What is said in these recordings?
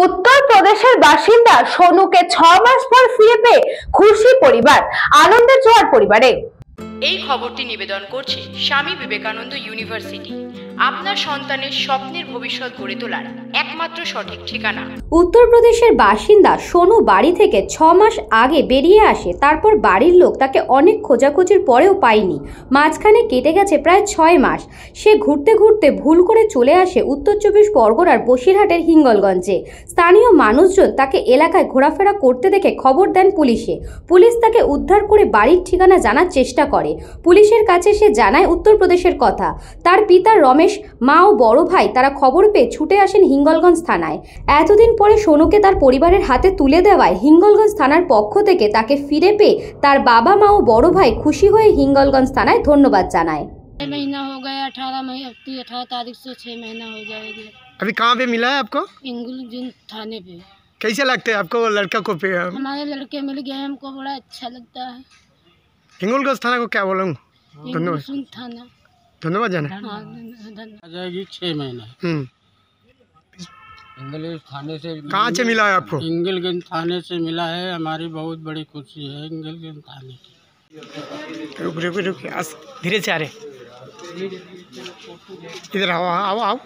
উত্তরপ্রদেশের বাসিন্দা সোনুকে 6 মাস পর ফিরে পেয়ে খুশি পরিবার, আনন্দের জোয়ার পরিবারে। এই খবরটি নিবেদন করছে স্বামী বিবেকানন্দ ইউনিভার্সিটি, আপনার সন্তানের স্বপ্নের ভবিষ্যৎ গড়ে তোলার একমাত্র সঠিক ঠিকানা। উত্তরপ্রদেশের বাসিন্দা সোনু বাড়ি থেকে 6 মাস আগে বেরিয়ে আসে। তারপর বাড়ির লোক তাকে অনেক খোঁজাখুঁজির পরেও পায়নি। মাঝখানে কেটে গেছে প্রায় 6 মাস। সে ঘুরতে ঘুরতে ভুল করে চলে আসে উত্তর 24 পরগনার বসিরহাটের হিঙ্গলগঞ্জে। স্থানীয় মানুষজন তাকে এলাকায় ঘোরাফেরা করতে দেখে খবর দেন পুলিশে। পুলিশ তাকে উদ্ধার করে বাড়ির ঠিকানা জানার চেষ্টা করে। পুলিশের কাছে সে জানায় উত্তরপ্রদেশের কথা। তার পিতা রমেশ, মা ও বড় ভাই তারা খবর পেয়ে ছুটে আসেন হিঙ্গলগঞ্জ থানায়। এতদিন পরে সোনুকে তার পরিবারের হাতে তুলে দেওয়ায় হিঙ্গলগঞ্জ থানার পক্ষ থেকে তাকে ফিরে পেয়ে তার বাবা, মা ও বড় ভাই খুশি হয়ে হিঙ্গলগঞ্জ থানায় ধন্যবাদ জানায়। महीना हो गया, 18 तारीख से 6 महीना हो जाएगी। अभी कहाँ पे मिला है आपको? हिंगोलगंज थाने पे। कैसे लगते है आपको लड़का को? हमारे लड़के मिल गए, हमको बड़ा अच्छा लगता है। हिंगोलगंज थाना को क्या बोलूँ? धन्यवाद थाना धन्यवाद जाना आ जाएगी 6 महीना। हिंगोलगंज थाने से। कहाँ से मिला है आपको? हिंगोलगंज थाने से मिला है, हमारी बहुत बड़ी खुशी है हिंगोलगंज थाने की। रुक रुक रुक, धीरे से आ रहे, इधर आओ आओ आओ।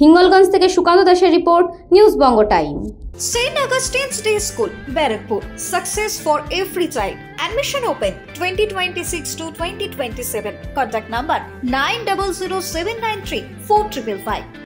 হিঙ্গলগঞ্জ থেকে সুকান্ত দাসের report, news Banga time. St. Augustine's Day School, Barakpur. Success for every child. Admission open 2026 to 2027. Contact number 900793 4555.